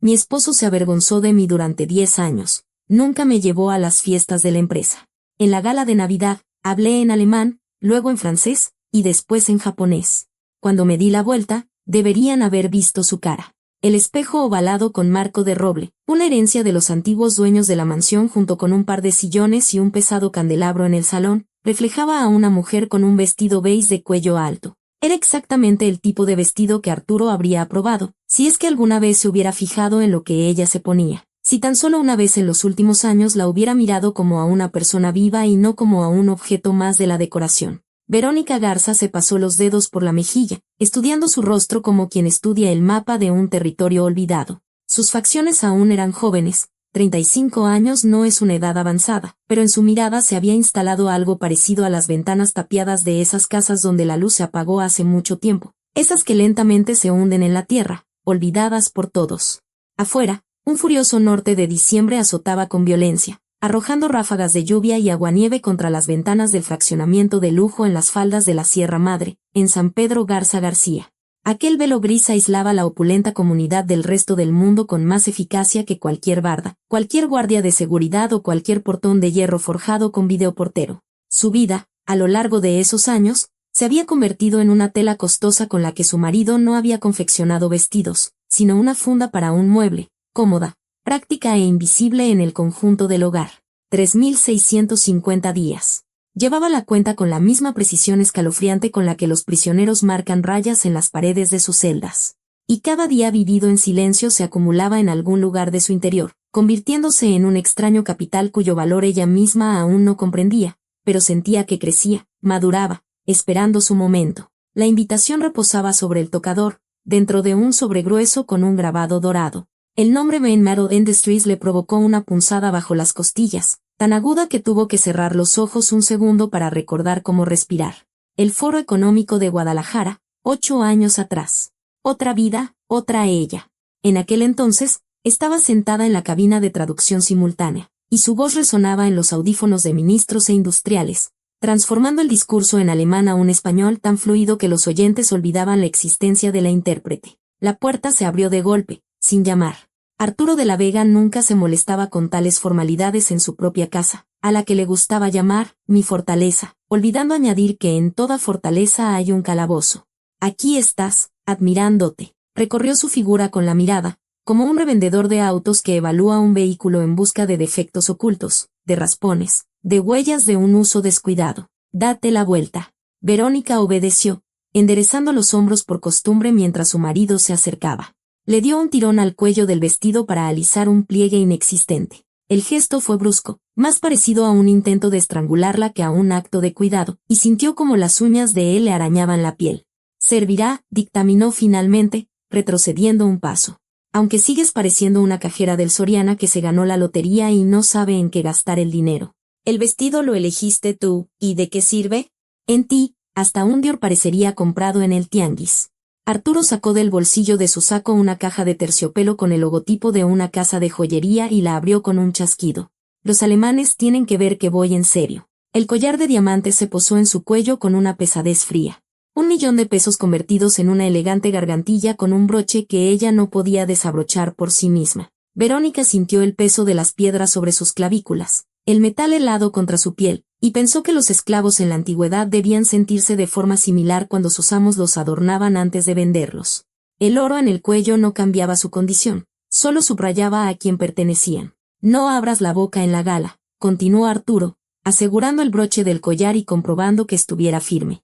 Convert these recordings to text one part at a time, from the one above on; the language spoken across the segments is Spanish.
Mi esposo se avergonzó de mí durante 10 años. Nunca me llevó a las fiestas de la empresa. En la gala de Navidad, hablé en alemán, luego en francés, y después en japonés. Cuando me di la vuelta, deberían haber visto su cara. El espejo ovalado con marco de roble, una herencia de los antiguos dueños de la mansión junto con un par de sillones y un pesado candelabro en el salón, reflejaba a una mujer con un vestido beige de cuello alto. Era exactamente el tipo de vestido que Arturo habría aprobado, si es que alguna vez se hubiera fijado en lo que ella se ponía. Si tan solo una vez en los últimos años la hubiera mirado como a una persona viva y no como a un objeto más de la decoración. Verónica Garza se pasó los dedos por la mejilla, estudiando su rostro como quien estudia el mapa de un territorio olvidado. Sus facciones aún eran jóvenes, 35 años no es una edad avanzada, pero en su mirada se había instalado algo parecido a las ventanas tapiadas de esas casas donde la luz se apagó hace mucho tiempo, esas que lentamente se hunden en la tierra, olvidadas por todos. Afuera, un furioso norte de diciembre azotaba con violencia, arrojando ráfagas de lluvia y aguanieve contra las ventanas del fraccionamiento de lujo en las faldas de la Sierra Madre, en San Pedro Garza García. Aquel velo gris aislaba la opulenta comunidad del resto del mundo con más eficacia que cualquier barda, cualquier guardia de seguridad o cualquier portón de hierro forjado con videoportero. Su vida, a lo largo de esos años, se había convertido en una tela costosa con la que su marido no había confeccionado vestidos, sino una funda para un mueble, cómoda, práctica e invisible en el conjunto del hogar. 3.650 días. Llevaba la cuenta con la misma precisión escalofriante con la que los prisioneros marcan rayas en las paredes de sus celdas. Y cada día vivido en silencio se acumulaba en algún lugar de su interior, convirtiéndose en un extraño capital cuyo valor ella misma aún no comprendía, pero sentía que crecía, maduraba, esperando su momento. La invitación reposaba sobre el tocador, dentro de un sobregrueso con un grabado dorado. El nombre Main Metal Industries le provocó una punzada bajo las costillas, tan aguda que tuvo que cerrar los ojos un segundo para recordar cómo respirar. El Foro Económico de Guadalajara, 8 años atrás. Otra vida, otra ella. En aquel entonces, estaba sentada en la cabina de traducción simultánea, y su voz resonaba en los audífonos de ministros e industriales, transformando el discurso en alemán a un español tan fluido que los oyentes olvidaban la existencia de la intérprete. La puerta se abrió de golpe, sin llamar. Arturo de la Vega nunca se molestaba con tales formalidades en su propia casa, a la que le gustaba llamar mi fortaleza, olvidando añadir que en toda fortaleza hay un calabozo. Aquí estás, admirándote. Recorrió su figura con la mirada, como un revendedor de autos que evalúa un vehículo en busca de defectos ocultos, de raspones, de huellas de un uso descuidado. Date la vuelta. Verónica obedeció, enderezando los hombros por costumbre mientras su marido se acercaba. Le dio un tirón al cuello del vestido para alisar un pliegue inexistente. El gesto fue brusco, más parecido a un intento de estrangularla que a un acto de cuidado, y sintió como las uñas de él le arañaban la piel. Servirá, dictaminó finalmente, retrocediendo un paso. Aunque sigues pareciendo una cajera del Soriana que se ganó la lotería y no sabe en qué gastar el dinero. El vestido lo elegiste tú, ¿y de qué sirve? En ti, hasta un Dior parecería comprado en el tianguis. Arturo sacó del bolsillo de su saco una caja de terciopelo con el logotipo de una casa de joyería y la abrió con un chasquido. Los alemanes tienen que ver que voy en serio. El collar de diamantes se posó en su cuello con una pesadez fría. 1.000.000 de pesos convertidos en una elegante gargantilla con un broche que ella no podía desabrochar por sí misma. Verónica sintió el peso de las piedras sobre sus clavículas, el metal helado contra su piel, y pensó que los esclavos en la antigüedad debían sentirse de forma similar cuando sus amos los adornaban antes de venderlos. El oro en el cuello no cambiaba su condición, solo subrayaba a quien pertenecían. No abras la boca en la gala, continuó Arturo, asegurando el broche del collar y comprobando que estuviera firme.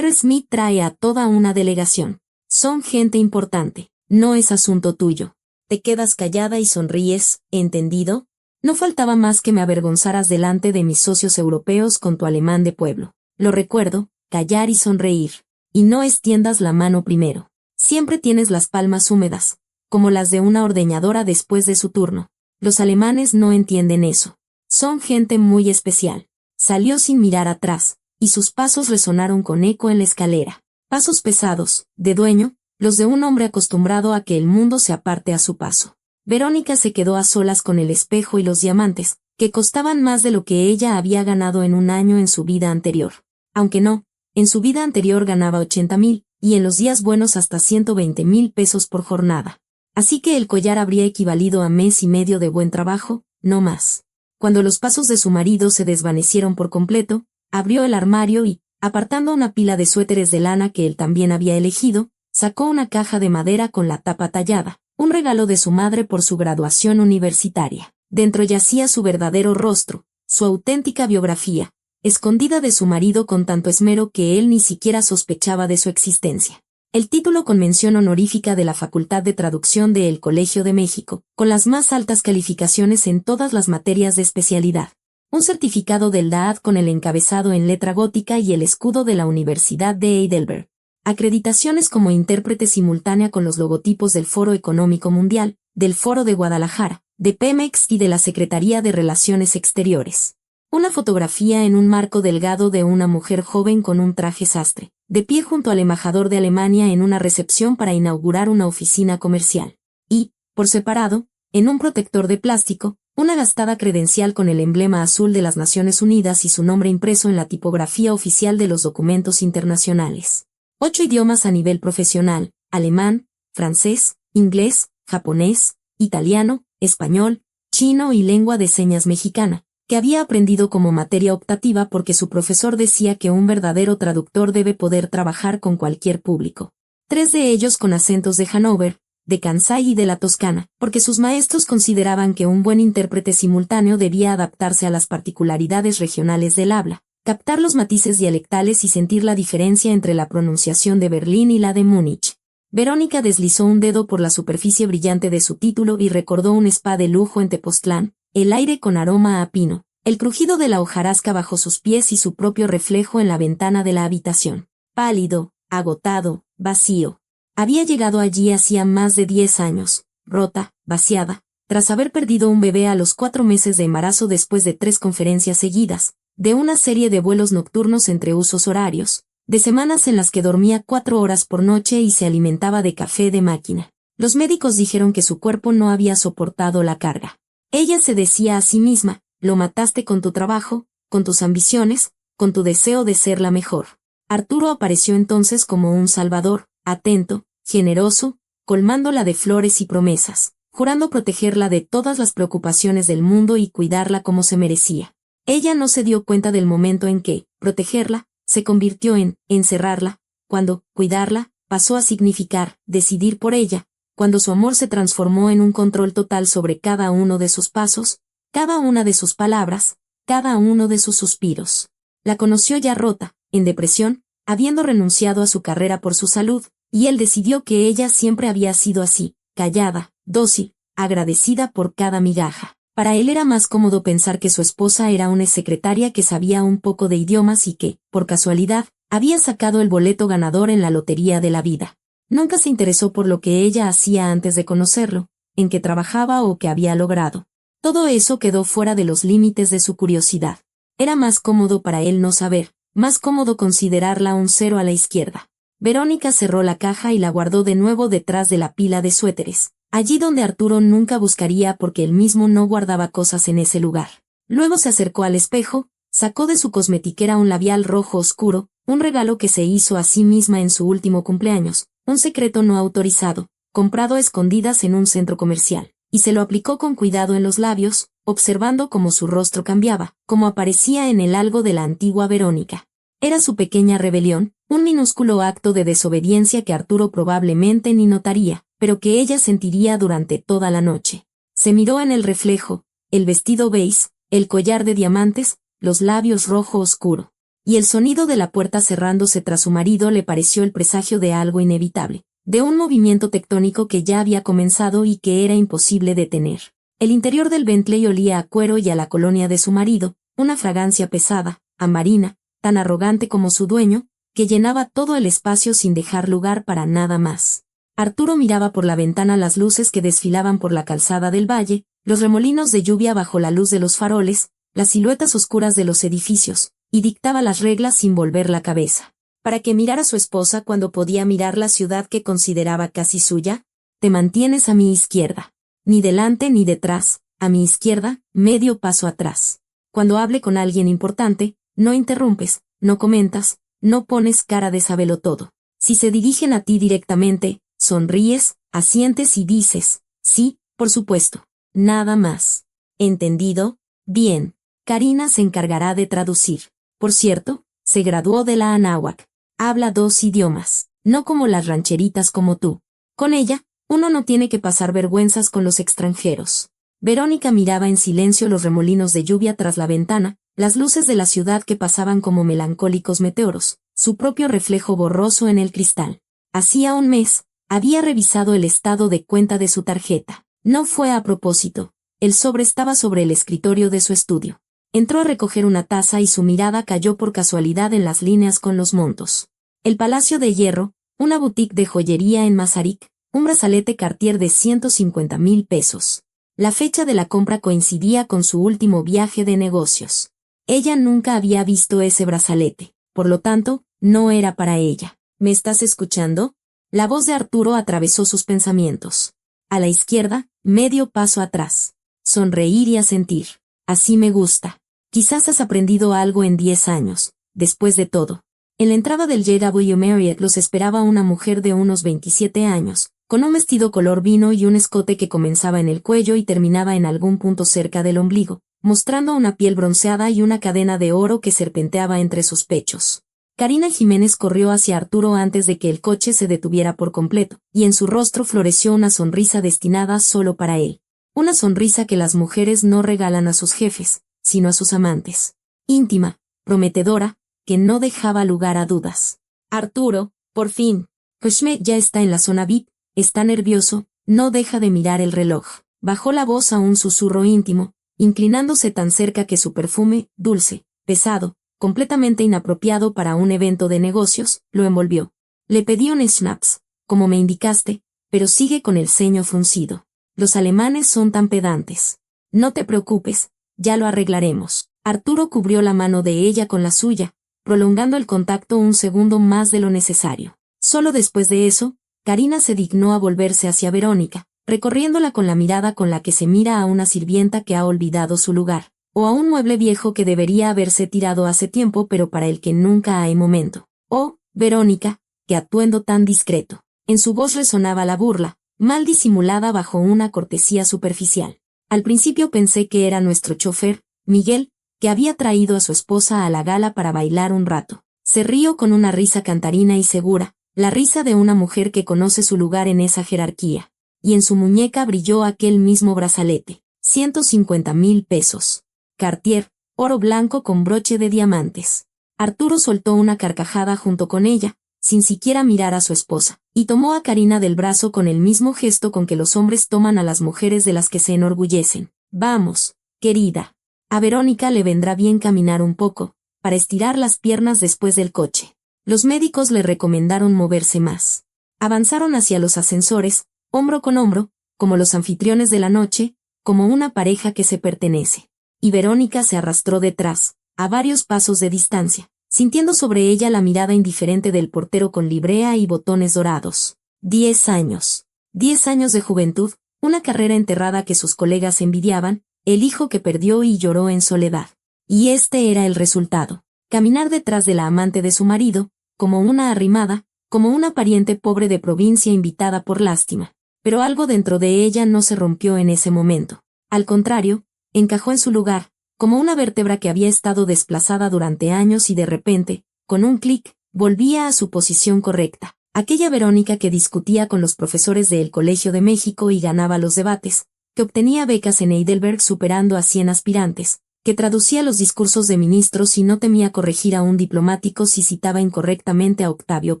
Smith trae a toda una delegación. Son gente importante, no es asunto tuyo. Te quedas callada y sonríes, ¿entendido? No faltaba más que me avergonzaras delante de mis socios europeos con tu alemán de pueblo. Lo recuerdo, callar y sonreír. Y no extiendas la mano primero. Siempre tienes las palmas húmedas, como las de una ordeñadora después de su turno. Los alemanes no entienden eso. Son gente muy especial. Salió sin mirar atrás, y sus pasos resonaron con eco en la escalera. Pasos pesados, de dueño, los de un hombre acostumbrado a que el mundo se aparte a su paso. Verónica se quedó a solas con el espejo y los diamantes, que costaban más de lo que ella había ganado en un año en su vida anterior. Aunque no, en su vida anterior ganaba 80.000, y en los días buenos hasta 120.000 pesos por jornada. Así que el collar habría equivalido a mes y medio de buen trabajo, no más. Cuando los pasos de su marido se desvanecieron por completo, abrió el armario y, apartando una pila de suéteres de lana que él también había elegido, sacó una caja de madera con la tapa tallada, un regalo de su madre por su graduación universitaria. Dentro yacía su verdadero rostro, su auténtica biografía, escondida de su marido con tanto esmero que él ni siquiera sospechaba de su existencia. El título con mención honorífica de la Facultad de Traducción de El Colegio de México, con las más altas calificaciones en todas las materias de especialidad. Un certificado del DAAD con el encabezado en letra gótica y el escudo de la Universidad de Heidelberg. Acreditaciones como intérprete simultánea con los logotipos del Foro Económico Mundial, del Foro de Guadalajara, de Pemex y de la Secretaría de Relaciones Exteriores. Una fotografía en un marco delgado de una mujer joven con un traje sastre, de pie junto al embajador de Alemania en una recepción para inaugurar una oficina comercial. Y, por separado, en un protector de plástico, una gastada credencial con el emblema azul de las Naciones Unidas y su nombre impreso en la tipografía oficial de los documentos internacionales. 8 idiomas a nivel profesional: alemán, francés, inglés, japonés, italiano, español, chino y lengua de señas mexicana, que había aprendido como materia optativa porque su profesor decía que un verdadero traductor debe poder trabajar con cualquier público. 3 de ellos con acentos de Hannover, de Kansai y de la Toscana, porque sus maestros consideraban que un buen intérprete simultáneo debía adaptarse a las particularidades regionales del habla, captar los matices dialectales y sentir la diferencia entre la pronunciación de Berlín y la de Múnich. Verónica deslizó un dedo por la superficie brillante de su título y recordó un spa de lujo en Tepoztlán, el aire con aroma a pino, el crujido de la hojarasca bajo sus pies y su propio reflejo en la ventana de la habitación. Pálido, agotado, vacío. Había llegado allí hacía más de 10 años, rota, vaciada, tras haber perdido un bebé a los 4 meses de embarazo después de 3 conferencias seguidas, de una serie de vuelos nocturnos entre usos horarios, de semanas en las que dormía 4 horas por noche y se alimentaba de café de máquina. Los médicos dijeron que su cuerpo no había soportado la carga. Ella se decía a sí misma: lo mataste con tu trabajo, con tus ambiciones, con tu deseo de ser la mejor. Arturo apareció entonces como un salvador, atento, generoso, colmándola de flores y promesas, jurando protegerla de todas las preocupaciones del mundo y cuidarla como se merecía. Ella no se dio cuenta del momento en que, protegerla, se convirtió en encerrarla, cuando cuidarla pasó a significar decidir por ella, cuando su amor se transformó en un control total sobre cada uno de sus pasos, cada una de sus palabras, cada uno de sus suspiros. La conoció ya rota, en depresión, habiendo renunciado a su carrera por su salud, y él decidió que ella siempre había sido así, callada, dócil, agradecida por cada migaja. Para él era más cómodo pensar que su esposa era una secretaria que sabía un poco de idiomas y que, por casualidad, había sacado el boleto ganador en la lotería de la vida. Nunca se interesó por lo que ella hacía antes de conocerlo, en qué trabajaba o qué había logrado. Todo eso quedó fuera de los límites de su curiosidad. Era más cómodo para él no saber, más cómodo considerarla un 0 a la izquierda. Verónica cerró la caja y la guardó de nuevo detrás de la pila de suéteres, allí donde Arturo nunca buscaría porque él mismo no guardaba cosas en ese lugar. Luego se acercó al espejo, sacó de su cosmetiquera un labial rojo oscuro, un regalo que se hizo a sí misma en su último cumpleaños, un secreto no autorizado, comprado a escondidas en un centro comercial, y se lo aplicó con cuidado en los labios, observando cómo su rostro cambiaba, cómo aparecía en él algo de la antigua Verónica. Era su pequeña rebelión, un minúsculo acto de desobediencia que Arturo probablemente ni notaría, pero que ella sentiría durante toda la noche. Se miró en el reflejo, el vestido beige, el collar de diamantes, los labios rojo oscuro. Y el sonido de la puerta cerrándose tras su marido le pareció el presagio de algo inevitable, de un movimiento tectónico que ya había comenzado y que era imposible detener. El interior del Bentley olía a cuero y a la colonia de su marido, una fragancia pesada, amarina, tan arrogante como su dueño, que llenaba todo el espacio sin dejar lugar para nada más. Arturo miraba por la ventana las luces que desfilaban por la calzada del valle, los remolinos de lluvia bajo la luz de los faroles, las siluetas oscuras de los edificios, y dictaba las reglas sin volver la cabeza. ¿Para qué mirar a su esposa cuando podía mirar la ciudad que consideraba casi suya? Te mantienes a mi izquierda. Ni delante ni detrás, a mi izquierda, medio paso atrás. Cuando hable con alguien importante, no interrumpes, no comentas, no pones cara de sabelotodo. Si se dirigen a ti directamente, Sonríes, asientes y dices, sí, por supuesto. Nada más. ¿Entendido? Bien. Karina se encargará de traducir. Por cierto, se graduó de la Anáhuac. Habla 2 idiomas, no como las rancheritas como tú. Con ella, uno no tiene que pasar vergüenzas con los extranjeros. Verónica miraba en silencio los remolinos de lluvia tras la ventana, las luces de la ciudad que pasaban como melancólicos meteoros, su propio reflejo borroso en el cristal. Hacía un mes, había revisado el estado de cuenta de su tarjeta. No fue a propósito. El sobre estaba sobre el escritorio de su estudio. Entró a recoger una taza y su mirada cayó por casualidad en las líneas con los montos. El Palacio de Hierro, una boutique de joyería en Mazarik, un brazalete Cartier de 150,000 pesos. La fecha de la compra coincidía con su último viaje de negocios. Ella nunca había visto ese brazalete, por lo tanto, no era para ella. ¿Me estás escuchando? La voz de Arturo atravesó sus pensamientos. A la izquierda, medio paso atrás. Sonreír y asentir. Así me gusta. Quizás has aprendido algo en 10 años. Después de todo. En la entrada del JW Marriott los esperaba una mujer de unos 27 años, con un vestido color vino y un escote que comenzaba en el cuello y terminaba en algún punto cerca del ombligo, mostrando una piel bronceada y una cadena de oro que serpenteaba entre sus pechos. Karina Jiménez corrió hacia Arturo antes de que el coche se detuviera por completo, y en su rostro floreció una sonrisa destinada solo para él. Una sonrisa que las mujeres no regalan a sus jefes, sino a sus amantes. Íntima, prometedora, que no dejaba lugar a dudas. Arturo, por fin. Kushme ya está en la zona VIP, está nervioso, no deja de mirar el reloj. Bajó la voz a un susurro íntimo, inclinándose tan cerca que su perfume, dulce, pesado, completamente inapropiado para un evento de negocios, lo envolvió. Le pedí un schnapps, como me indicaste, pero sigue con el ceño fruncido. Los alemanes son tan pedantes. No te preocupes, ya lo arreglaremos. Arturo cubrió la mano de ella con la suya, prolongando el contacto un segundo más de lo necesario. Solo después de eso, Karina se dignó a volverse hacia Verónica, recorriéndola con la mirada con la que se mira a una sirvienta que ha olvidado su lugar, o a un mueble viejo que debería haberse tirado hace tiempo pero para el que nunca hay momento. Oh, Verónica, qué atuendo tan discreto. En su voz resonaba la burla, mal disimulada bajo una cortesía superficial. Al principio pensé que era nuestro chofer, Miguel, que había traído a su esposa a la gala para bailar un rato. Se rió con una risa cantarina y segura, la risa de una mujer que conoce su lugar en esa jerarquía. Y en su muñeca brilló aquel mismo brazalete. 150,000 pesos. Cartier, oro blanco con broche de diamantes. Arturo soltó una carcajada junto con ella, sin siquiera mirar a su esposa, y tomó a Karina del brazo con el mismo gesto con que los hombres toman a las mujeres de las que se enorgullecen. Vamos, querida. A Verónica le vendrá bien caminar un poco, para estirar las piernas después del coche. Los médicos le recomendaron moverse más. Avanzaron hacia los ascensores, hombro con hombro, como los anfitriones de la noche, como una pareja que se pertenece. Y Verónica se arrastró detrás, a varios pasos de distancia, sintiendo sobre ella la mirada indiferente del portero con librea y botones dorados. 10 años. 10 años de juventud, una carrera enterrada que sus colegas envidiaban, el hijo que perdió y lloró en soledad. Y este era el resultado. Caminar detrás de la amante de su marido, como una arrimada, como una pariente pobre de provincia invitada por lástima. Pero algo dentro de ella no se rompió en ese momento. Al contrario, encajó en su lugar, como una vértebra que había estado desplazada durante años y de repente, con un clic, volvía a su posición correcta. Aquella Verónica que discutía con los profesores del Colegio de México y ganaba los debates, que obtenía becas en Heidelberg superando a 100 aspirantes, que traducía los discursos de ministros y no temía corregir a un diplomático si citaba incorrectamente a Octavio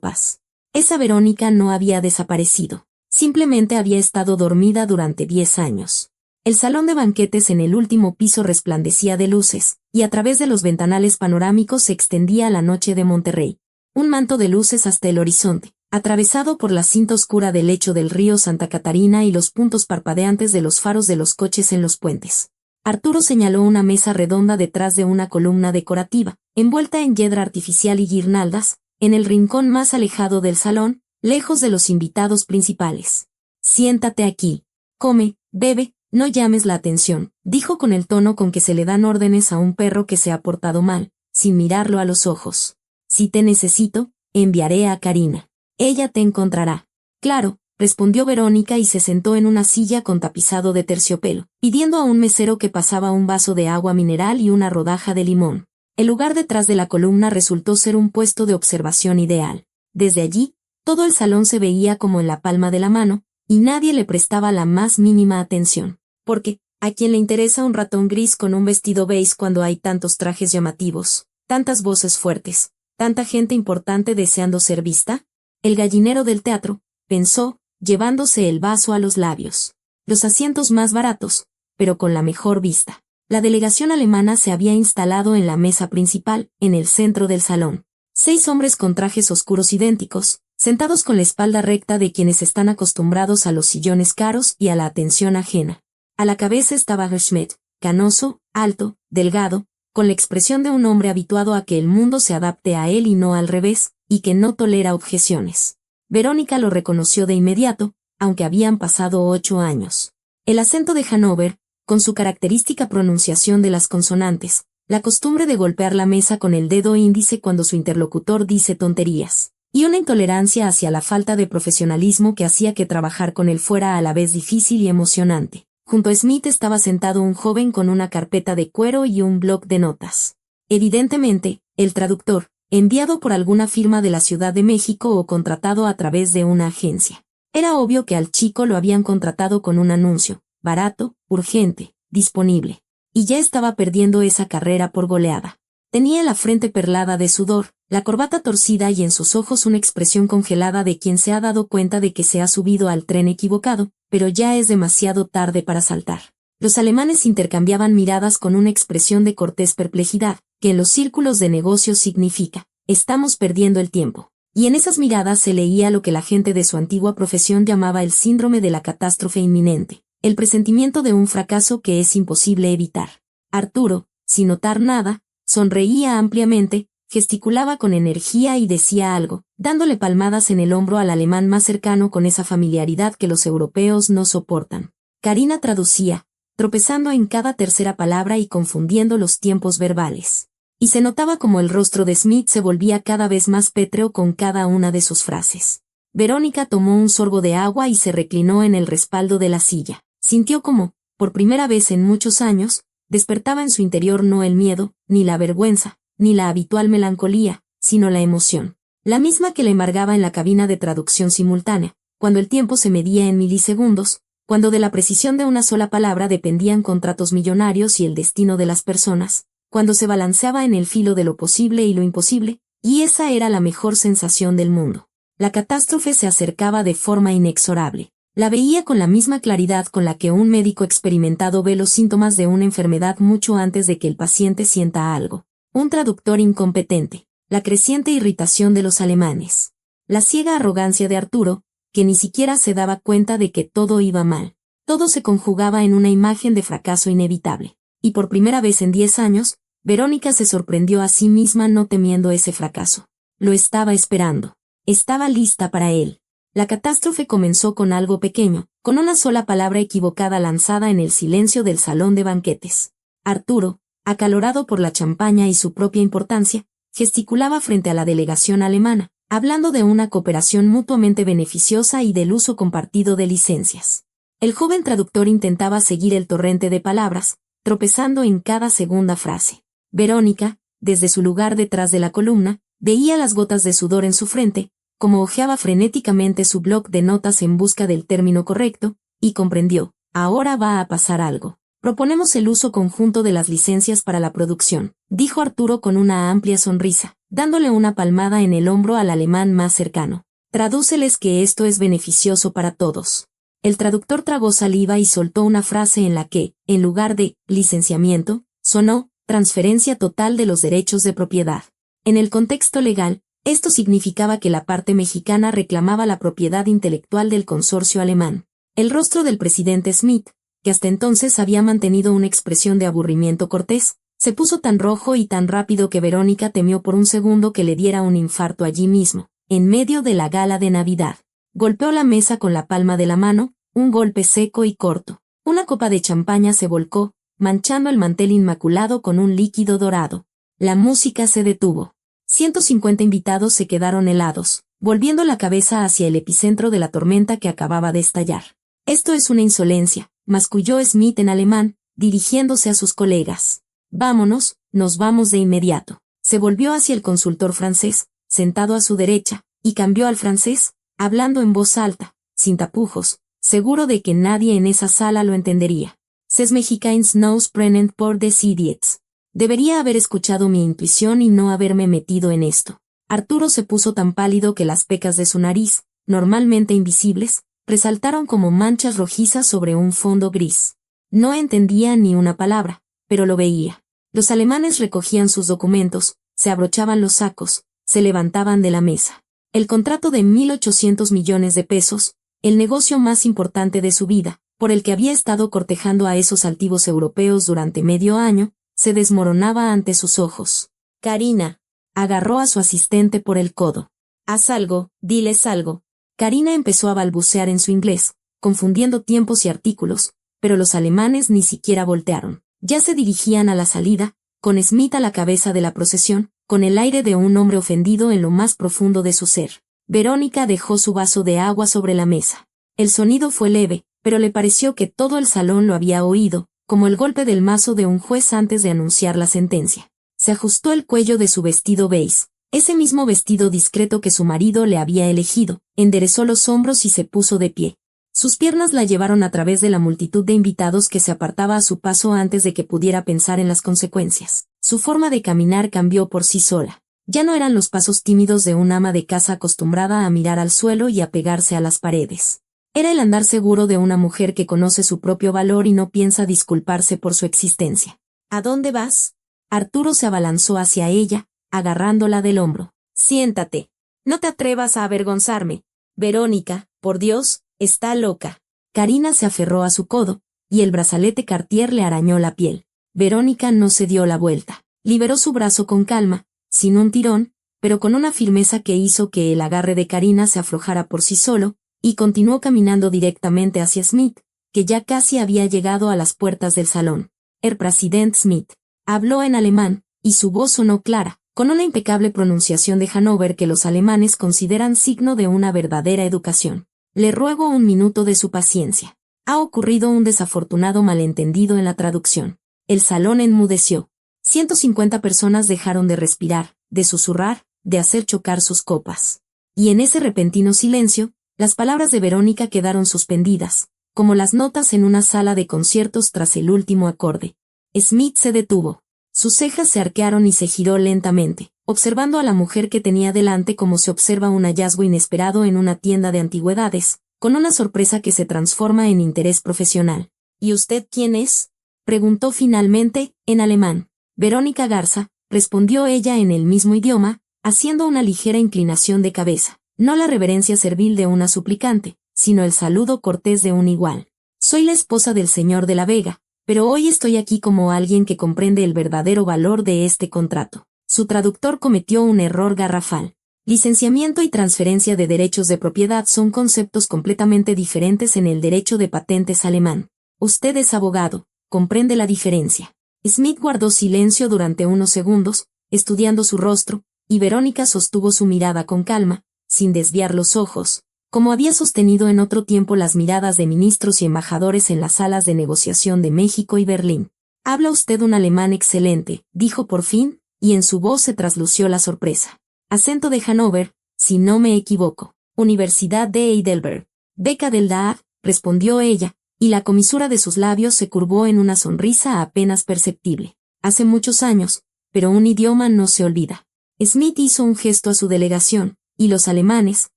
Paz. Esa Verónica no había desaparecido, simplemente había estado dormida durante 10 años. El salón de banquetes en el último piso resplandecía de luces, y a través de los ventanales panorámicos se extendía la noche de Monterrey. Un manto de luces hasta el horizonte, atravesado por la cinta oscura del lecho del río Santa Catarina y los puntos parpadeantes de los faros de los coches en los puentes. Arturo señaló una mesa redonda detrás de una columna decorativa, envuelta en hiedra artificial y guirnaldas, en el rincón más alejado del salón, lejos de los invitados principales. Siéntate aquí. Come, bebe, no llames la atención, dijo con el tono con que se le dan órdenes a un perro que se ha portado mal, sin mirarlo a los ojos. Si te necesito, enviaré a Karina. Ella te encontrará. Claro, respondió Verónica y se sentó en una silla con tapizado de terciopelo, pidiendo a un mesero que pasaba un vaso de agua mineral y una rodaja de limón. El lugar detrás de la columna resultó ser un puesto de observación ideal. Desde allí, todo el salón se veía como en la palma de la mano, y nadie le prestaba la más mínima atención. Porque, ¿a quién le interesa un ratón gris con un vestido beige cuando hay tantos trajes llamativos, tantas voces fuertes, tanta gente importante deseando ser vista? El gallinero del teatro, pensó, llevándose el vaso a los labios. Los asientos más baratos, pero con la mejor vista. La delegación alemana se había instalado en la mesa principal, en el centro del salón. 6 hombres con trajes oscuros idénticos, sentados con la espalda recta de quienes están acostumbrados a los sillones caros y a la atención ajena. A la cabeza estaba Schmidt, canoso, alto, delgado, con la expresión de un hombre habituado a que el mundo se adapte a él y no al revés, y que no tolera objeciones. Verónica lo reconoció de inmediato, aunque habían pasado 8 años. El acento de Hannover, con su característica pronunciación de las consonantes, la costumbre de golpear la mesa con el dedo índice cuando su interlocutor dice tonterías, y una intolerancia hacia la falta de profesionalismo que hacía que trabajar con él fuera a la vez difícil y emocionante. Junto a Smith estaba sentado un joven con una carpeta de cuero y un bloc de notas. Evidentemente, el traductor, enviado por alguna firma de la Ciudad de México o contratado a través de una agencia. Era obvio que al chico lo habían contratado con un anuncio, barato, urgente, disponible. Y ya estaba perdiendo esa carrera por goleada. Tenía la frente perlada de sudor, la corbata torcida y en sus ojos una expresión congelada de quien se ha dado cuenta de que se ha subido al tren equivocado, pero ya es demasiado tarde para saltar. Los alemanes intercambiaban miradas con una expresión de cortés perplejidad, que en los círculos de negocios significa, estamos perdiendo el tiempo. Y en esas miradas se leía lo que la gente de su antigua profesión llamaba el síndrome de la catástrofe inminente, el presentimiento de un fracaso que es imposible evitar. Arturo, sin notar nada, sonreía ampliamente, gesticulaba con energía y decía algo, dándole palmadas en el hombro al alemán más cercano con esa familiaridad que los europeos no soportan. Karina traducía, tropezando en cada tercera palabra y confundiendo los tiempos verbales. Y se notaba como el rostro de Smith se volvía cada vez más pétreo con cada una de sus frases. Verónica tomó un sorbo de agua y se reclinó en el respaldo de la silla. Sintió como, por primera vez en muchos años, despertaba en su interior no el miedo, ni la vergüenza, ni la habitual melancolía, sino la emoción. La misma que le embargaba en la cabina de traducción simultánea, cuando el tiempo se medía en milisegundos, cuando de la precisión de una sola palabra dependían contratos millonarios y el destino de las personas, cuando se balanceaba en el filo de lo posible y lo imposible, y esa era la mejor sensación del mundo. La catástrofe se acercaba de forma inexorable. La veía con la misma claridad con la que un médico experimentado ve los síntomas de una enfermedad mucho antes de que el paciente sienta algo. Un traductor incompetente, la creciente irritación de los alemanes, la ciega arrogancia de Arturo, que ni siquiera se daba cuenta de que todo iba mal. Todo se conjugaba en una imagen de fracaso inevitable. Y por primera vez en 10 años, Verónica se sorprendió a sí misma no temiendo ese fracaso. Lo estaba esperando. Estaba lista para él. La catástrofe comenzó con algo pequeño, con una sola palabra equivocada lanzada en el silencio del salón de banquetes. Arturo, acalorado por la champaña y su propia importancia, gesticulaba frente a la delegación alemana, hablando de una cooperación mutuamente beneficiosa y del uso compartido de licencias. El joven traductor intentaba seguir el torrente de palabras, tropezando en cada segunda frase. Verónica, desde su lugar detrás de la columna, veía las gotas de sudor en su frente, como hojeaba frenéticamente su bloc de notas en busca del término correcto, y comprendió, ahora va a pasar algo. Proponemos el uso conjunto de las licencias para la producción, dijo Arturo con una amplia sonrisa, dándole una palmada en el hombro al alemán más cercano. Tradúceles que esto es beneficioso para todos. El traductor tragó saliva y soltó una frase en la que, en lugar de licenciamiento, sonó transferencia total de los derechos de propiedad. En el contexto legal, esto significaba que la parte mexicana reclamaba la propiedad intelectual del consorcio alemán. El rostro del presidente Smith, que hasta entonces había mantenido una expresión de aburrimiento cortés, se puso tan rojo y tan rápido que Verónica temió por un segundo que le diera un infarto allí mismo, en medio de la gala de Navidad. Golpeó la mesa con la palma de la mano, un golpe seco y corto. Una copa de champaña se volcó, manchando el mantel inmaculado con un líquido dorado. La música se detuvo. 150 invitados se quedaron helados, volviendo la cabeza hacia el epicentro de la tormenta que acababa de estallar. Esto es una insolencia, masculló Smith en alemán, dirigiéndose a sus colegas. Vámonos, nos vamos de inmediato. Se volvió hacia el consultor francés, sentado a su derecha, y cambió al francés, hablando en voz alta, sin tapujos, seguro de que nadie en esa sala lo entendería. Ces Mexicains nous prenen por des idiots. Debería haber escuchado mi intuición y no haberme metido en esto. Arturo se puso tan pálido que las pecas de su nariz, normalmente invisibles, resaltaron como manchas rojizas sobre un fondo gris. No entendía ni una palabra, pero lo veía. Los alemanes recogían sus documentos, se abrochaban los sacos, se levantaban de la mesa. El contrato de 1.800 millones de pesos, el negocio más importante de su vida, por el que había estado cortejando a esos altivos europeos durante medio año, se desmoronaba ante sus ojos. Karina. Agarró a su asistente por el codo. Haz algo, diles algo. Karina empezó a balbucear en su inglés, confundiendo tiempos y artículos, pero los alemanes ni siquiera voltearon. Ya se dirigían a la salida, con Smith a la cabeza de la procesión, con el aire de un hombre ofendido en lo más profundo de su ser. Verónica dejó su vaso de agua sobre la mesa. El sonido fue leve, pero le pareció que todo el salón lo había oído, como el golpe del mazo de un juez antes de anunciar la sentencia. Se ajustó el cuello de su vestido beige, ese mismo vestido discreto que su marido le había elegido, enderezó los hombros y se puso de pie. Sus piernas la llevaron a través de la multitud de invitados que se apartaba a su paso antes de que pudiera pensar en las consecuencias. Su forma de caminar cambió por sí sola. Ya no eran los pasos tímidos de un ama de casa acostumbrada a mirar al suelo y a pegarse a las paredes. Era el andar seguro de una mujer que conoce su propio valor y no piensa disculparse por su existencia. ¿A dónde vas? Arturo se abalanzó hacia ella, agarrándola del hombro. Siéntate. No te atrevas a avergonzarme. Verónica, por Dios, está loca. Karina se aferró a su codo, y el brazalete Cartier le arañó la piel. Verónica no se dio la vuelta. Liberó su brazo con calma, sin un tirón, pero con una firmeza que hizo que el agarre de Karina se aflojara por sí solo, y continuó caminando directamente hacia Smith, que ya casi había llegado a las puertas del salón. El presidente Smith habló en alemán, y su voz sonó clara, con una impecable pronunciación de Hannover que los alemanes consideran signo de una verdadera educación. Le ruego un minuto de su paciencia. Ha ocurrido un desafortunado malentendido en la traducción. El salón enmudeció. 150 personas dejaron de respirar, de susurrar, de hacer chocar sus copas. Y en ese repentino silencio, las palabras de Verónica quedaron suspendidas, como las notas en una sala de conciertos tras el último acorde. Smith se detuvo. Sus cejas se arquearon y se giró lentamente, observando a la mujer que tenía delante como se observa un hallazgo inesperado en una tienda de antigüedades, con una sorpresa que se transforma en interés profesional. ¿Y usted quién es? Preguntó finalmente, en alemán. Verónica Garza, respondió ella en el mismo idioma, haciendo una ligera inclinación de cabeza. No la reverencia servil de una suplicante, sino el saludo cortés de un igual. Soy la esposa del señor de la Vega, pero hoy estoy aquí como alguien que comprende el verdadero valor de este contrato. Su traductor cometió un error garrafal. Licenciamiento y transferencia de derechos de propiedad son conceptos completamente diferentes en el derecho de patentes alemán. Usted es abogado, comprende la diferencia. Smith guardó silencio durante unos segundos, estudiando su rostro, y Verónica sostuvo su mirada con calma, sin desviar los ojos, como había sostenido en otro tiempo las miradas de ministros y embajadores en las salas de negociación de México y Berlín. Habla usted un alemán excelente, dijo por fin, y en su voz se traslució la sorpresa. Acento de Hannover, si no me equivoco. Universidad de Heidelberg. Beca del DAAD, respondió ella, y la comisura de sus labios se curvó en una sonrisa apenas perceptible. Hace muchos años, pero un idioma no se olvida. Smith hizo un gesto a su delegación, y los alemanes,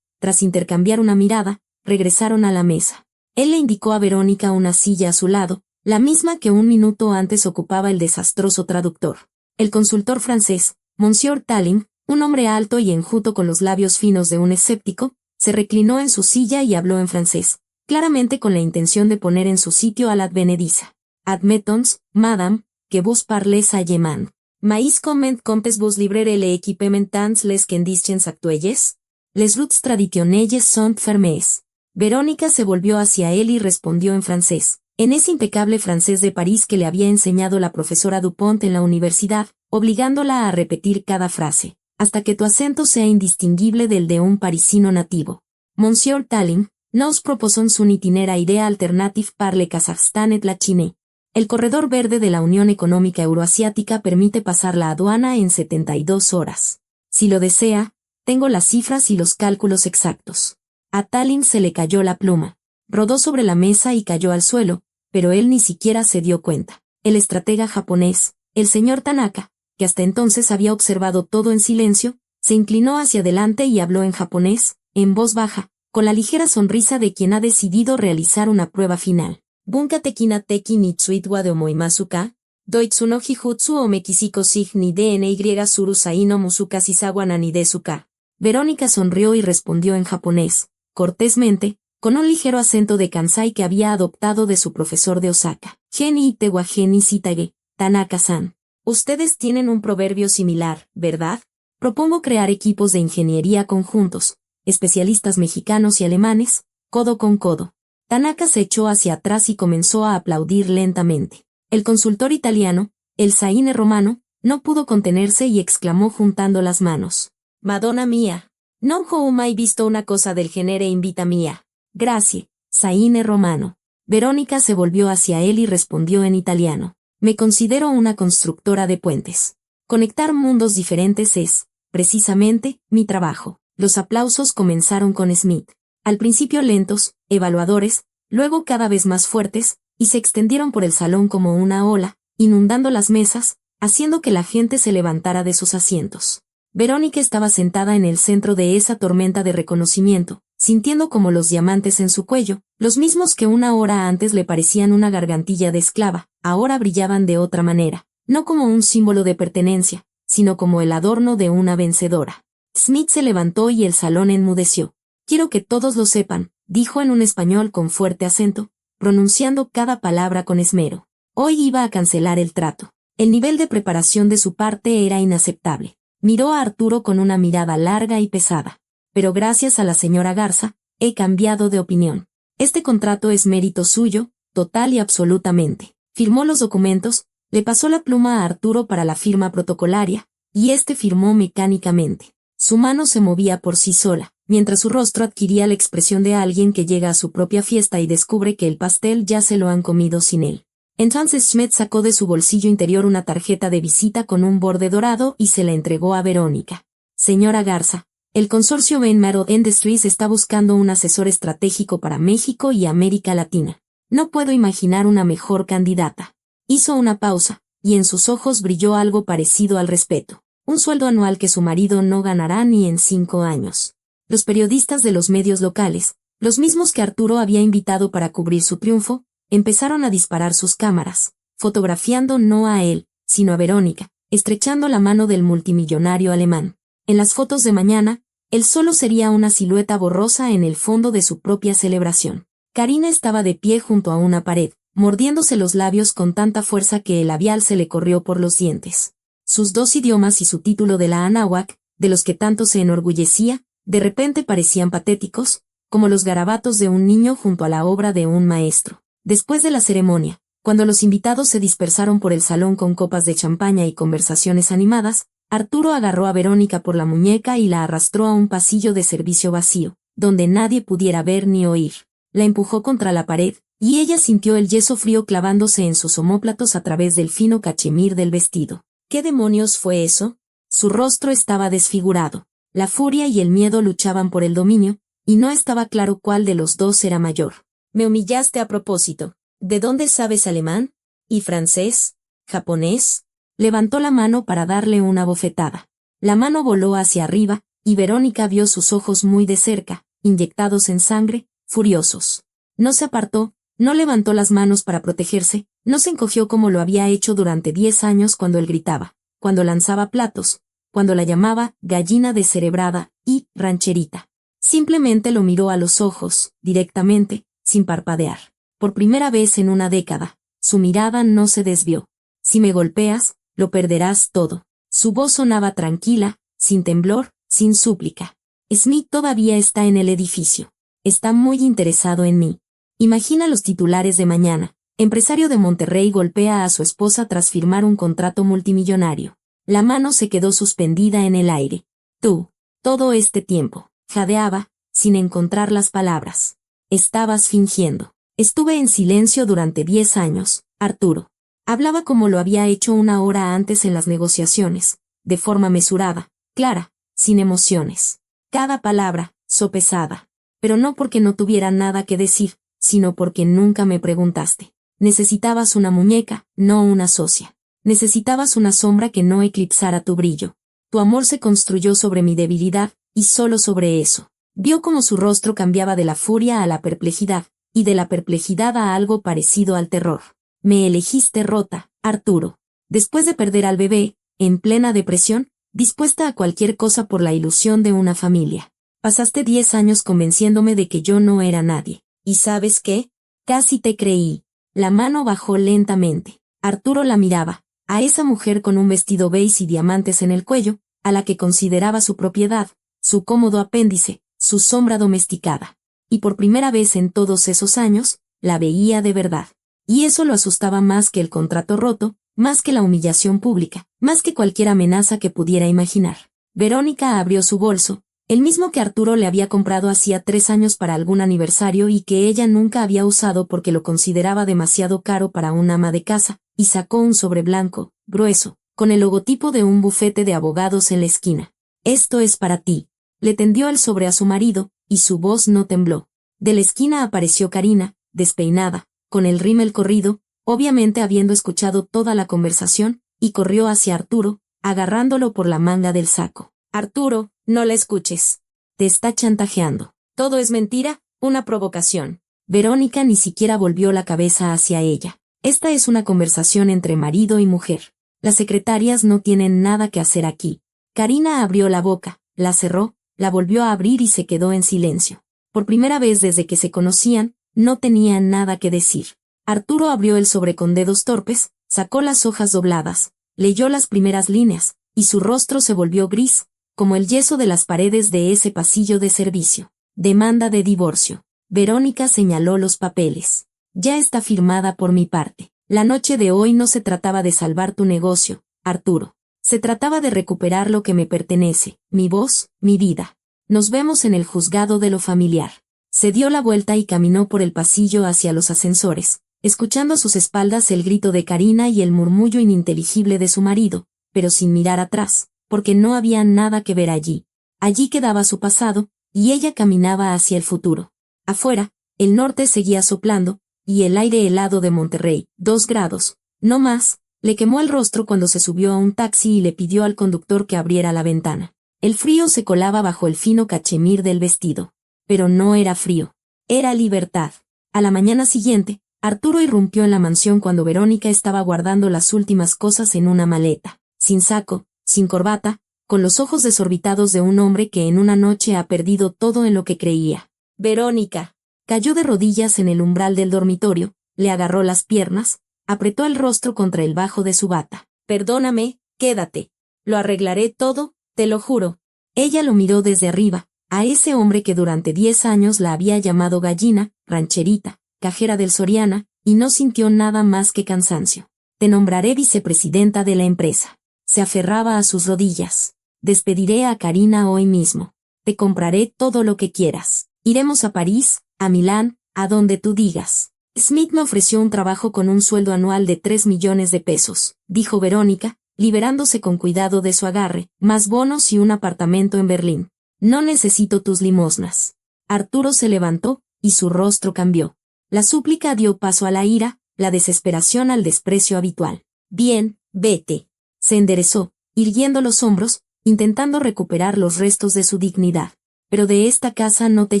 tras intercambiar una mirada, regresaron a la mesa. Él le indicó a Verónica una silla a su lado, la misma que un minuto antes ocupaba el desastroso traductor. El consultor francés, Monsieur Tallin, un hombre alto y enjuto con los labios finos de un escéptico, se reclinó en su silla y habló en francés, claramente con la intención de poner en su sitio a la advenediza. Admettons, madame, que vous parlez allemand. Mais comment comptez-vous librer le équipement dans les conditions actuelles? Les routes traditionnelles sont fermées. Verónica se volvió hacia él y respondió en francés, en ese impecable francés de París que le había enseñado la profesora Dupont en la universidad, obligándola a repetir cada frase. hasta que tu acento sea indistinguible del de un parisino nativo. Monsieur Tallinn, nous proposons un itinéraire idea alternative par le Kazajstán et la Chine. El corredor verde de la Unión Económica Euroasiática permite pasar la aduana en 72 horas. Si lo desea, tengo las cifras y los cálculos exactos. A Tallinn se le cayó la pluma. Rodó sobre la mesa y cayó al suelo, pero él ni siquiera se dio cuenta. El estratega japonés, el señor Tanaka, que hasta entonces había observado todo en silencio, se inclinó hacia adelante y habló en japonés, en voz baja, con la ligera sonrisa de quien ha decidido realizar una prueba final. Bunka tekina teki ni tsuitwa de omoimasu ka, doitsu no hijutsu o mekisiko sig ni dny suru sai no musuka sisawa nani desu ka. Verónica sonrió y respondió en japonés, cortésmente, con un ligero acento de Kansai que había adoptado de su profesor de Osaka. Geni itewa geni sitage, Tanaka-san. Ustedes tienen un proverbio similar, ¿verdad? Propongo crear equipos de ingeniería conjuntos, especialistas mexicanos y alemanes, codo con codo. Tanaka se echó hacia atrás y comenzó a aplaudir lentamente. El consultor italiano, el Saine romano, no pudo contenerse y exclamó juntando las manos. Madonna mía. Non ho mai visto una cosa del genere in vita mía. Grazie, Saine romano. Verónica se volvió hacia él y respondió en italiano. Me considero una constructora de puentes. Conectar mundos diferentes es, precisamente, mi trabajo. Los aplausos comenzaron con Smith. Al principio lentos, evaluadores, luego cada vez más fuertes, y se extendieron por el salón como una ola, inundando las mesas, haciendo que la gente se levantara de sus asientos. Verónica estaba sentada en el centro de esa tormenta de reconocimiento, sintiendo como los diamantes en su cuello, los mismos que una hora antes le parecían una gargantilla de esclava, ahora brillaban de otra manera, no como un símbolo de pertenencia, sino como el adorno de una vencedora. Smith se levantó y el salón enmudeció. Quiero que todos lo sepan, dijo en un español con fuerte acento, pronunciando cada palabra con esmero. Hoy iba a cancelar el trato. El nivel de preparación de su parte era inaceptable. Miró a Arturo con una mirada larga y pesada. Pero gracias a la señora Garza, he cambiado de opinión. Este contrato es mérito suyo, total y absolutamente. Firmó los documentos, le pasó la pluma a Arturo para la firma protocolaria, y éste firmó mecánicamente. Su mano se movía por sí sola, mientras su rostro adquiría la expresión de alguien que llega a su propia fiesta y descubre que el pastel ya se lo han comido sin él. Entonces Schmidt sacó de su bolsillo interior una tarjeta de visita con un borde dorado y se la entregó a Verónica. Señora Garza, el consorcio Bain Metal Industries está buscando un asesor estratégico para México y América Latina. No puedo imaginar una mejor candidata. Hizo una pausa, y en sus ojos brilló algo parecido al respeto. Un sueldo anual que su marido no ganará ni en 5 años. Los periodistas de los medios locales, los mismos que Arturo había invitado para cubrir su triunfo, empezaron a disparar sus cámaras, fotografiando no a él, sino a Verónica, estrechando la mano del multimillonario alemán. En las fotos de mañana, él solo sería una silueta borrosa en el fondo de su propia celebración. Karina estaba de pie junto a una pared, mordiéndose los labios con tanta fuerza que el labial se le corrió por los dientes. Sus 2 idiomas y su título de la Anáhuac, de los que tanto se enorgullecía, de repente parecían patéticos, como los garabatos de un niño junto a la obra de un maestro. Después de la ceremonia, cuando los invitados se dispersaron por el salón con copas de champaña y conversaciones animadas, Arturo agarró a Verónica por la muñeca y la arrastró a un pasillo de servicio vacío, donde nadie pudiera ver ni oír. La empujó contra la pared, y ella sintió el yeso frío clavándose en sus omóplatos a través del fino cachemir del vestido. ¿Qué demonios fue eso? Su rostro estaba desfigurado. La furia y el miedo luchaban por el dominio, y no estaba claro cuál de los dos era mayor. Me humillaste a propósito. ¿De dónde sabes alemán? ¿Y francés? ¿Japonés? Levantó la mano para darle una bofetada. La mano voló hacia arriba, y Verónica vio sus ojos muy de cerca, inyectados en sangre, furiosos. No se apartó, no levantó las manos para protegerse, no se encogió como lo había hecho durante 10 años cuando él gritaba, cuando lanzaba platos, cuando la llamaba gallina descerebrada y rancherita. Simplemente lo miró a los ojos, directamente, sin parpadear. Por primera vez en una década, su mirada no se desvió. Si me golpeas, lo perderás todo. Su voz sonaba tranquila, sin temblor, sin súplica. Smith todavía está en el edificio. Está muy interesado en mí. Imagina los titulares de mañana. Empresario de Monterrey golpea a su esposa tras firmar un contrato multimillonario. La mano se quedó suspendida en el aire. Tú, todo este tiempo, jadeaba, sin encontrar las palabras. Estabas fingiendo. Estuve en silencio durante 10 años, Arturo. Hablaba como lo había hecho una hora antes en las negociaciones, de forma mesurada, clara, sin emociones. Cada palabra, sopesada. Pero no porque no tuviera nada que decir, sino porque nunca me preguntaste. Necesitabas una muñeca, no una socia. Necesitabas una sombra que no eclipsara tu brillo. Tu amor se construyó sobre mi debilidad, y solo sobre eso. Vio cómo su rostro cambiaba de la furia a la perplejidad, y de la perplejidad a algo parecido al terror. Me elegiste rota, Arturo. Después de perder al bebé, en plena depresión, dispuesta a cualquier cosa por la ilusión de una familia. Pasaste 10 años convenciéndome de que yo no era nadie. ¿Y sabes qué? Casi te creí. La mano bajó lentamente. Arturo la miraba, a esa mujer con un vestido beige y diamantes en el cuello, a la que consideraba su propiedad, su cómodo apéndice, su sombra domesticada. Y por primera vez en todos esos años, la veía de verdad. Y eso lo asustaba más que el contrato roto, más que la humillación pública, más que cualquier amenaza que pudiera imaginar. Verónica abrió su bolso, el mismo que Arturo le había comprado hacía 3 años para algún aniversario y que ella nunca había usado porque lo consideraba demasiado caro para un ama de casa, y sacó un sobre blanco, grueso, con el logotipo de un bufete de abogados en la esquina. Esto es para ti. Le tendió el sobre a su marido, y su voz no tembló. De la esquina apareció Karina, despeinada, con el rímel corrido, obviamente habiendo escuchado toda la conversación, y corrió hacia Arturo, agarrándolo por la manga del saco. Arturo, no la escuches. Te está chantajeando. Todo es mentira, una provocación. Verónica ni siquiera volvió la cabeza hacia ella. Esta es una conversación entre marido y mujer. Las secretarias no tienen nada que hacer aquí. Karina abrió la boca, la cerró, la volvió a abrir y se quedó en silencio. Por primera vez desde que se conocían, no tenía nada que decir. Arturo abrió el sobre con dedos torpes, sacó las hojas dobladas, leyó las primeras líneas, y su rostro se volvió gris, como el yeso de las paredes de ese pasillo de servicio. Demanda de divorcio. Verónica señaló los papeles. Ya está firmada por mi parte. La noche de hoy no se trataba de salvar tu negocio, Arturo. Se trataba de recuperar lo que me pertenece, mi voz, mi vida. Nos vemos en el juzgado de lo familiar. Se dio la vuelta y caminó por el pasillo hacia los ascensores, escuchando a sus espaldas el grito de Karina y el murmullo ininteligible de su marido, pero sin mirar atrás, porque no había nada que ver allí. Allí quedaba su pasado, y ella caminaba hacia el futuro. Afuera, el norte seguía soplando, y el aire helado de Monterrey, 2 grados, no más, le quemó el rostro cuando se subió a un taxi y le pidió al conductor que abriera la ventana. El frío se colaba bajo el fino cachemir del vestido. Pero no era frío. Era libertad. A la mañana siguiente, Arturo irrumpió en la mansión cuando Verónica estaba guardando las últimas cosas en una maleta, sin saco, sin corbata, con los ojos desorbitados de un hombre que en una noche ha perdido todo en lo que creía. Verónica. Cayó de rodillas en el umbral del dormitorio, le agarró las piernas, apretó el rostro contra el bajo de su bata. Perdóname, quédate. Lo arreglaré todo, te lo juro. Ella lo miró desde arriba, a ese hombre que durante 10 años la había llamado gallina, rancherita, cajera del Soriana, y no sintió nada más que cansancio. Te nombraré vicepresidenta de la empresa. Se aferraba a sus rodillas. Despediré a Karina hoy mismo. Te compraré todo lo que quieras. Iremos a París, a Milán, a donde tú digas. Smith me ofreció un trabajo con un sueldo anual de 3 millones de pesos, dijo Verónica, liberándose con cuidado de su agarre, más bonos y un apartamento en Berlín. No necesito tus limosnas. Arturo se levantó, y su rostro cambió. La súplica dio paso a la ira, la desesperación al desprecio habitual. Bien, vete. Se enderezó, irguiendo los hombros, intentando recuperar los restos de su dignidad. Pero de esta casa no te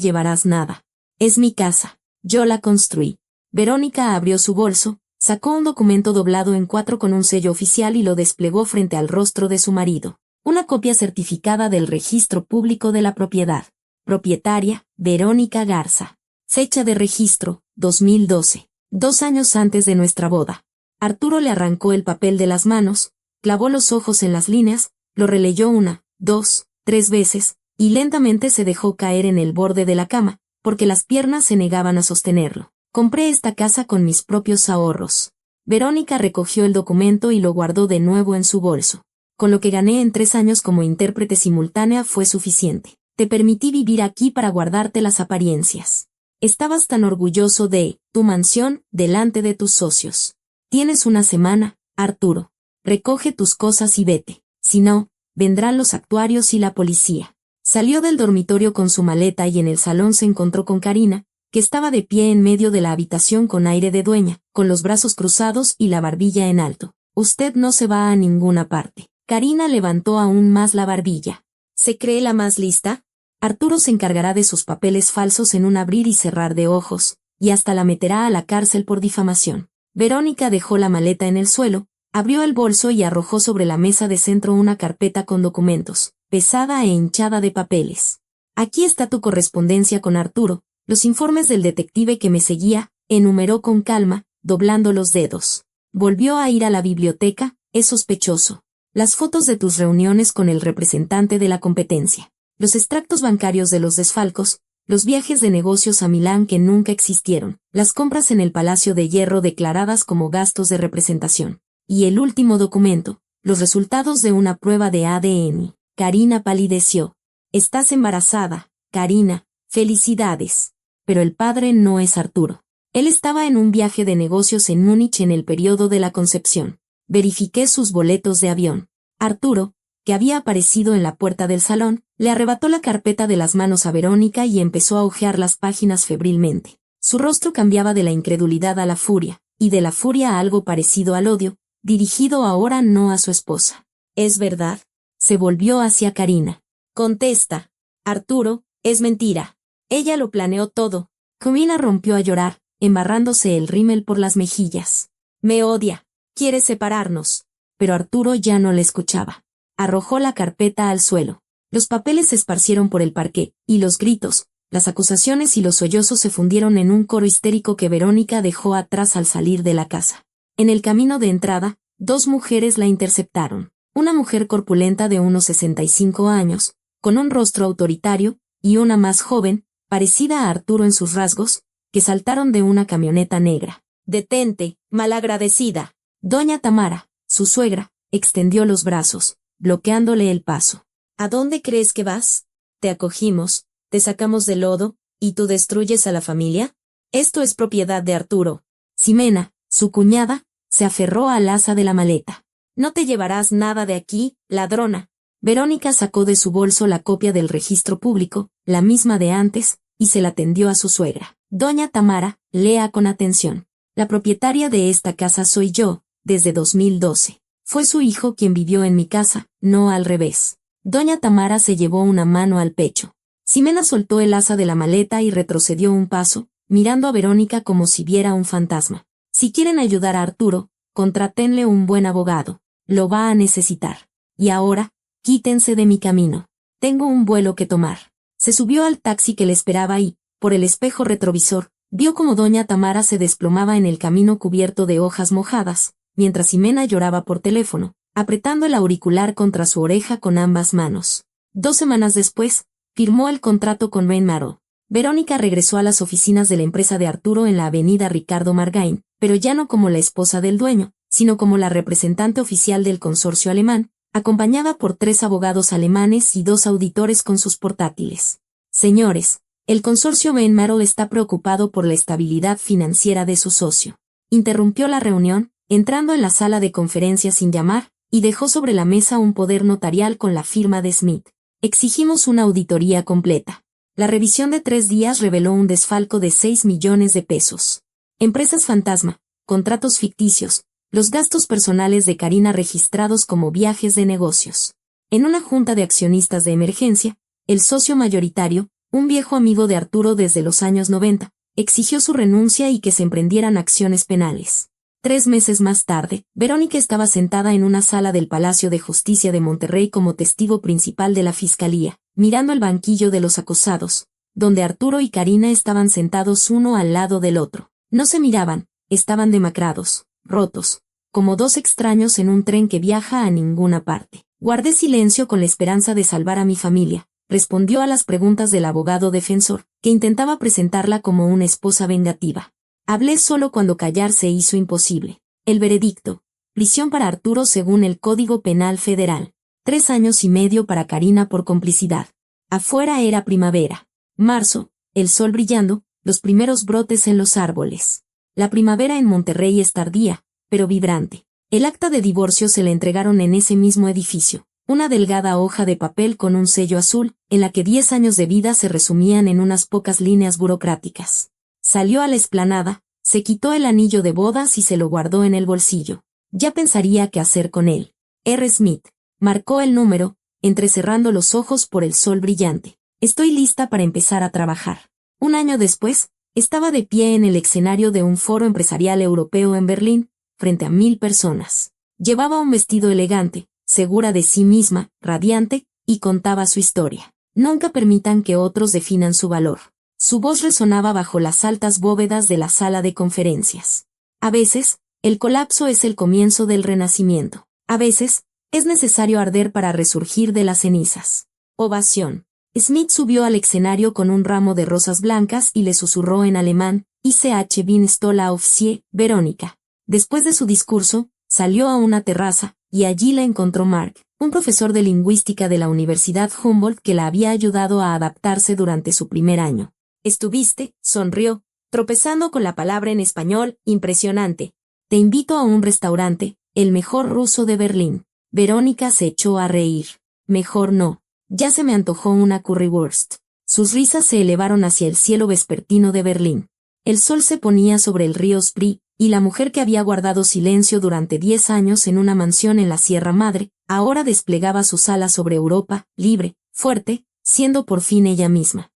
llevarás nada. Es mi casa. Yo la construí. Verónica abrió su bolso, sacó un documento doblado en 4 con un sello oficial y lo desplegó frente al rostro de su marido. Una copia certificada del registro público de la propiedad. Propietaria, Verónica Garza. Fecha de registro, 2012. 2 años antes de nuestra boda. Arturo le arrancó el papel de las manos, clavó los ojos en las líneas, lo releyó 1, 2, 3 veces, y lentamente se dejó caer en el borde de la cama, porque las piernas se negaban a sostenerlo. Compré esta casa con mis propios ahorros. Verónica recogió el documento y lo guardó de nuevo en su bolso. Con lo que gané en 3 años como intérprete simultánea fue suficiente. Te permití vivir aquí para guardarte las apariencias. Estabas tan orgulloso de tu mansión delante de tus socios. Tienes una semana, Arturo. Recoge tus cosas y vete. Si no, vendrán los actuarios y la policía. Salió del dormitorio con su maleta y en el salón se encontró con Karina, que estaba de pie en medio de la habitación con aire de dueña, con los brazos cruzados y la barbilla en alto. Usted no se va a ninguna parte. Karina levantó aún más la barbilla. ¿Se cree la más lista? Arturo se encargará de sus papeles falsos en un abrir y cerrar de ojos, y hasta la meterá a la cárcel por difamación. Verónica dejó la maleta en el suelo, abrió el bolso y arrojó sobre la mesa de centro una carpeta con documentos, pesada e hinchada de papeles. Aquí está tu correspondencia con Arturo, los informes del detective que me seguía, enumeró con calma, doblando los dedos. Volvió a ir a la biblioteca, es sospechoso. Las fotos de tus reuniones con el representante de la competencia. Los extractos bancarios de los desfalcos, los viajes de negocios a Milán que nunca existieron, las compras en el Palacio de Hierro declaradas como gastos de representación. Y el último documento, los resultados de una prueba de ADN. Karina palideció. Estás embarazada, Karina, felicidades. Pero el padre no es Arturo. Él estaba en un viaje de negocios en Múnich en el periodo de la concepción. Verifiqué sus boletos de avión. Arturo, que había aparecido en la puerta del salón, le arrebató la carpeta de las manos a Verónica y empezó a hojear las páginas febrilmente. Su rostro cambiaba de la incredulidad a la furia, y de la furia a algo parecido al odio, dirigido ahora no a su esposa. ¿Es verdad? Se volvió hacia Karina. Contesta. Arturo, es mentira. Ella lo planeó todo. Karina rompió a llorar, embarrándose el rímel por las mejillas. Me odia. Quiere separarnos. Pero Arturo ya no le escuchaba. Arrojó la carpeta al suelo. Los papeles se esparcieron por el parqué, y los gritos, las acusaciones y los sollozos se fundieron en un coro histérico que Verónica dejó atrás al salir de la casa. En el camino de entrada, 2 mujeres la interceptaron. Una mujer corpulenta de unos 65 años, con un rostro autoritario, y una más joven, parecida a Arturo en sus rasgos, que saltaron de una camioneta negra. «Detente, malagradecida». Doña Tamara, su suegra, extendió los brazos, bloqueándole el paso. ¿A dónde crees que vas? Te acogimos, te sacamos del lodo, ¿y tú destruyes a la familia? Esto es propiedad de Arturo. Ximena, su cuñada, se aferró al asa de la maleta. No te llevarás nada de aquí, ladrona. Verónica sacó de su bolso la copia del registro público, la misma de antes, y se la tendió a su suegra. Doña Tamara, lea con atención. La propietaria de esta casa soy yo, desde 2012. Fue su hijo quien vivió en mi casa, no al revés. Doña Tamara se llevó una mano al pecho. Ximena soltó el asa de la maleta y retrocedió un paso, mirando a Verónica como si viera un fantasma. Si quieren ayudar a Arturo, contratenle un buen abogado. Lo va a necesitar. Y ahora, quítense de mi camino. Tengo un vuelo que tomar. Se subió al taxi que le esperaba y, por el espejo retrovisor, vio como doña Tamara se desplomaba en el camino cubierto de hojas mojadas, mientras Ximena lloraba por teléfono, apretando el auricular contra su oreja con ambas manos. 2 semanas después, firmó el contrato con Venmaro. Verónica regresó a las oficinas de la empresa de Arturo en la avenida Ricardo Margain, pero ya no como la esposa del dueño, sino como la representante oficial del consorcio alemán, acompañada por 3 abogados alemanes y 2 auditores con sus portátiles. Señores, el consorcio Venmaro está preocupado por la estabilidad financiera de su socio. Interrumpió la reunión, entrando en la sala de conferencias sin llamar, y dejó sobre la mesa un poder notarial con la firma de Smith. Exigimos una auditoría completa. La revisión de 3 días reveló un desfalco de 6 millones de pesos. Empresas fantasma, contratos ficticios, los gastos personales de Karina registrados como viajes de negocios. En una junta de accionistas de emergencia, el socio mayoritario, un viejo amigo de Arturo desde los años 90, exigió su renuncia y que se emprendieran acciones penales. 3 meses más tarde, Verónica estaba sentada en una sala del Palacio de Justicia de Monterrey como testigo principal de la Fiscalía, mirando el banquillo de los acusados, donde Arturo y Karina estaban sentados uno al lado del otro. No se miraban, estaban demacrados, rotos, como 2 extraños en un tren que viaja a ninguna parte. Guardé silencio con la esperanza de salvar a mi familia, respondió a las preguntas del abogado defensor, que intentaba presentarla como una esposa vengativa. Hablé solo cuando callar se hizo imposible. El veredicto, Prisión para Arturo según el Código Penal Federal. 3 años y medio para Karina por complicidad. Afuera era primavera. Marzo, el sol brillando, los primeros brotes en los árboles. La primavera en Monterrey es tardía, pero vibrante. El acta de divorcio se le entregaron en ese mismo edificio. Una delgada hoja de papel con un sello azul, en la que 10 años de vida se resumían en unas pocas líneas burocráticas. Salió a la explanada, se quitó el anillo de bodas y se lo guardó en el bolsillo. Ya pensaría qué hacer con él. R. Smith. Marcó el número, entrecerrando los ojos por el sol brillante. Estoy lista para empezar a trabajar. Un año después, estaba de pie en el escenario de un foro empresarial europeo en Berlín, frente a 1000 personas. Llevaba un vestido elegante, segura de sí misma, radiante, y contaba su historia. Nunca permitan que otros definan su valor. Su voz resonaba bajo las altas bóvedas de la sala de conferencias. A veces, el colapso es el comienzo del renacimiento. A veces, es necesario arder para resurgir de las cenizas. Ovación. Smith subió al escenario con un ramo de rosas blancas y le susurró en alemán, Ich bin stolz auf Sie, Verónica. Después de su discurso, salió a una terraza, y allí la encontró Mark, un profesor de lingüística de la Universidad Humboldt que la había ayudado a adaptarse durante su primer año. «Estuviste», sonrió, tropezando con la palabra en español, impresionante. «Te invito a un restaurante, el mejor ruso de Berlín». Verónica se echó a reír. «Mejor no. Ya se me antojó una currywurst». Sus risas se elevaron hacia el cielo vespertino de Berlín. El sol se ponía sobre el río Spree, y la mujer que había guardado silencio durante 10 años en una mansión en la Sierra Madre, ahora desplegaba sus alas sobre Europa, libre, fuerte, siendo por fin ella misma.